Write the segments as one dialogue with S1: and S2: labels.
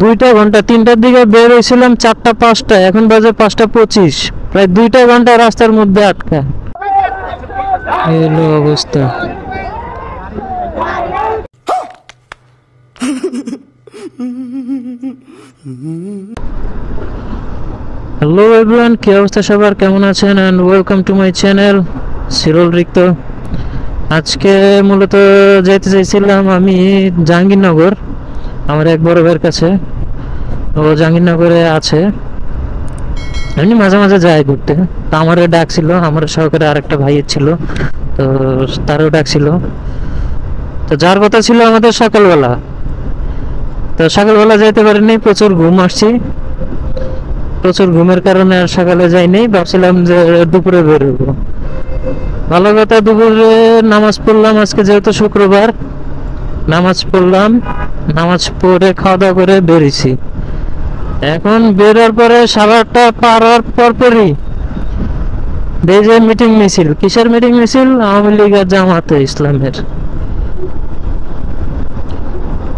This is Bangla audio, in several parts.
S1: 2টা ঘন্টা, 3টার দিকে বের হয়েছিলাম, 4টা 5টা, এখন বাজে 5টা 25। প্রায় 2টা ঘন্টা রাস্তার মধ্যে আটকা। এই হলো অবস্থা। হ্যালো এভরিওয়ান, কি অবস্থা সবার, কেমন আছেন? And welcome to my channel সিরল রিক্ত। আজকে মূলত যেতে চাইছিলাম আমি জাহাঙ্গীরনগর, আমার এক বড় ভাইয়ের কাছে। ও জাহাঙ্গীরনগরে আছে, এমনি মাঝে মাঝে যায় ঘুরতে। তা আমারও ডাকছিল, আমার সহকারে আরেকটা ভাইয়ের ছিল, তো তারও ডাকছিল। তো যার কথা ছিল আমাদের সকালবেলা, তো সকালবেলা যাইতে পারিনি, প্রচুর ঘুম আসছি। প্রচুর ঘুমের কারণে আর সকালে যাইনি, ভাবছিলাম যে দুপুরে বেরোবো। ভালো কথা, দুপুরে নামাজ পড়লাম, আজকে যেহেতু শুক্রবার নামাজ পড়লাম, নামাজ পড়ে খাওয়া দাওয়া করে বেরিয়েছি। এখন বেরোর পরে 8:30 পার হওয়ার পরপরই এই যে মিটিং মিছিল। কিসের মিটিং মিছিল? আওয়ামী লীগ আর জামাতে ইসলামের।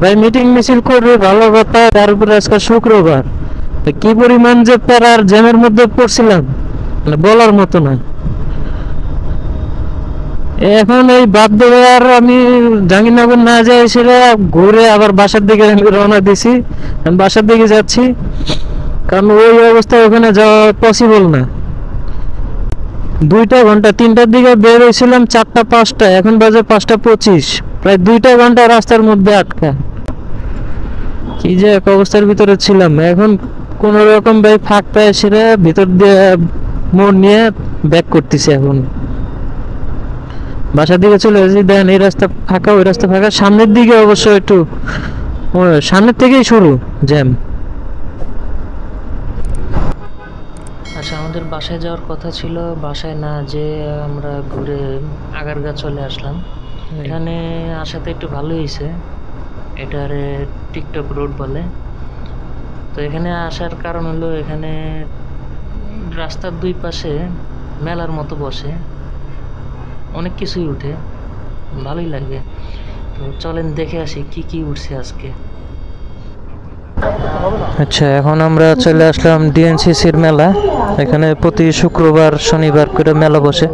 S1: ভাই মিটিং মিছিল করবে ভালো কথা, তার উপরে আজকে শুক্রবার। কি পরিমাণ যে প্যারার জ্যামের মধ্যে পড়ছিলাম মানে বলার মতো না। এখন এই বাধ্য হয়ে আর আমি জাহাঙ্গীরনগর না যাই, সেটা ঘুরে আবার বাসার দিকে আমি রওনা দিছি। আমি বাসার দিকে যাচ্ছি, কারণ ওই অবস্থায় ওখানে যাওয়া পসিবল না। 2টা ঘন্টা, 3টার দিকে বের হয়েছিলাম, 4টা 5টা, এখন বাজে 5টা 25। প্রায় 2টা ঘন্টা রাস্তার মধ্যে আটকা। কি যে এক অবস্থার ভিতরে ছিলাম। এখন কোন রকম ভাই ফাঁক পায় সেটা ভিতর দিয়ে মোড় নিয়ে ব্যাক করতেছি। এখন বাসার দিকে চলে এসেছি, দেখেন এই রাস্তা ফাঁকা, ওই রাস্তা ফাঁকা। সামনের দিকে অবশ্য একটু সামনের থেকেই শুরু জ্যাম। আচ্ছা, আমাদের বাসায় যাওয়ার কথা ছিল, বাসায় না যে আমরা ঘুরে আগারগা চলে আসলাম। এখানে আসাতে একটু ভালোই হয়েছে, এটারে টিকটক রোড বলে। তো এখানে আসার কারণ হলো, এখানে রাস্তার দুই পাশে মেলার মতো বসে, অনেক কিছুই উঠে, ভালোই লাগে। তো চলেন দেখে আসি কি কি উঠছে আজকে। আচ্ছা, এখন আমরা চলে আসলাম ডিএনসিসির মেলা। এখানে প্রতি শুক্রবার শনিবার করে মেলা বসে।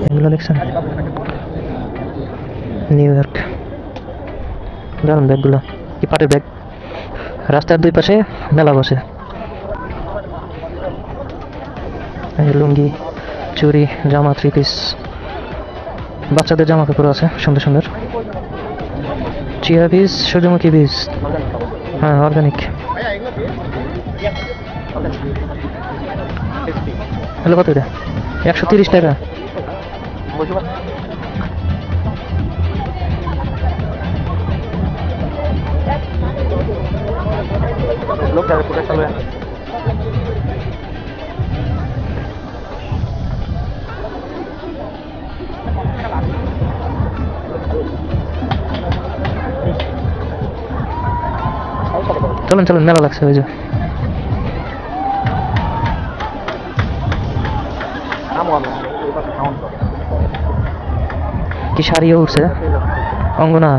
S1: এগুলো দেখছেন, নিউ ইয়র্ক, দারুন ব্যাগগুলো, কি পাটের ব্যাগ। রাস্তার দুই পাশে মেলা বসে, লুঙ্গি, চুড়ি, জামা, 3 পিস, বাচ্চাদের জামা কাপড় আছে সুন্দর সুন্দর। চিয়া বীজ, সূর্যমুখী বীজ, হ্যাঁ অর্গানিক। হ্যালো, কত এটা? 130 টাকা। চলেন চলেন, মেলা লাগছে ওই যে। কি শাড়িও উঠছে, অঙ্গনা।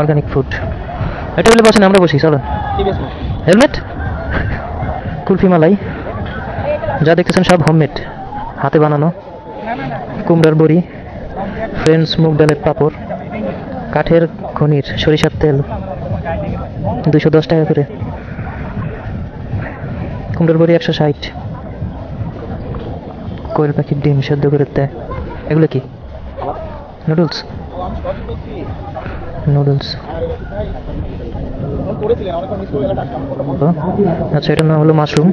S1: অর্গানিক ফুড, এটা বলে বসেন, আমরা বসি, চলো। হেলমেট, কুলফি, মালাই, যা দেখতেছেন সব হোমমেড, হাতে বানানো। কুমড়ার বড়ি, ফ্রেন্ডস মুগ ডালের পাঁপড়, কাঠের খনির সরিষার তেল, 210 টাকা করে। কুমড়ার বড়ি 160। কোয়েল পাখির ডিম সেদ্ধ করে দেয়। এগুলো কি? Noodles, noodles. আচ্ছা, এটার নাম হলো মাশরুম,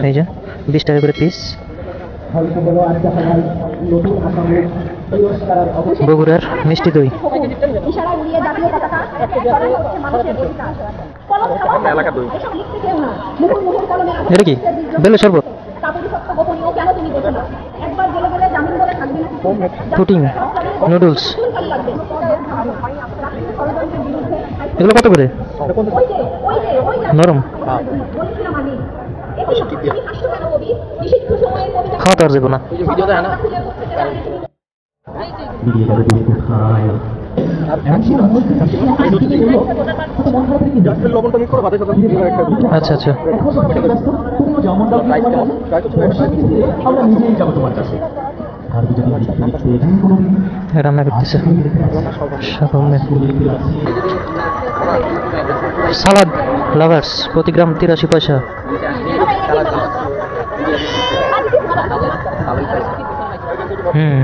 S1: এই যে 20 টাকা করে পিস। বগুড়ার মিষ্টি দই। এটা কি? বেলে শরবত, পুটিং, নুডলস। এগুলো কত করে? নরম। খাওয়া তো আর যাবো না। আচ্ছা আচ্ছা, রান্না করতেছে সালাদ লাভার্স, প্রতি গ্রাম 83 পয়সা। হুম,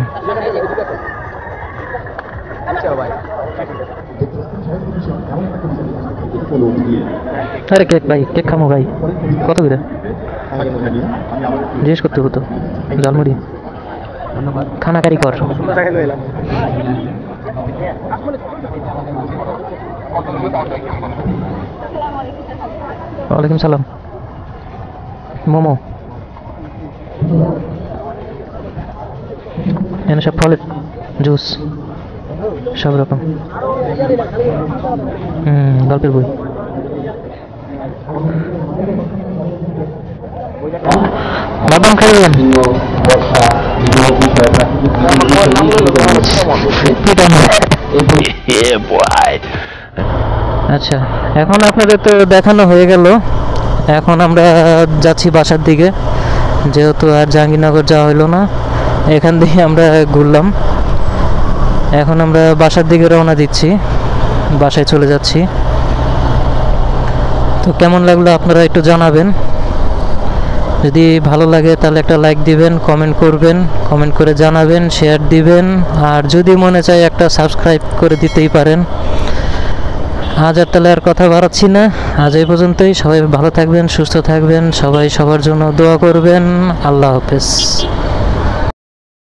S1: আরে কেক ভাই, কেক খামো ভাই, কত করে জিজ্ঞেস করতে হতো। ঝালমুড়ি খানা কারিগর। ওয়ালাইকুম সালাম। মোমো এখানে সব ফলের জুস সব রকম। গল্পের বই। বাদাম খাইবেন? আচ্ছা, এখন আপনাদের তো দেখানো হয়ে গেল, এখন আমরা যাচ্ছি বাসার দিকে, যেহেতু আর জাহাঙ্গীরনগর যাওয়া হলো না, এখান থেকে আমরা ঘুরলাম। এখন আমরা বাসার দিকে রওনা দিচ্ছি, বাসায় চলে যাচ্ছি। তো কেমন লাগলো আপনারা একটু জানাবেন, যদি ভালো লাগে তাহলে একটা লাইক দিবেন, কমেন্ট করবেন, কমেন্ট করে জানাবেন, শেয়ার দিবেন, আর যদি মনে চায় একটা সাবস্ক্রাইব করে দিতেই পারেন। আজ আর তাহলে আর কথা বাড়াচ্ছি না, আজ এই পর্যন্তই। সবাই ভালো থাকবেন, সুস্থ থাকবেন, সবাই সবার জন্য দোয়া করবেন। আল্লাহ হাফেজ।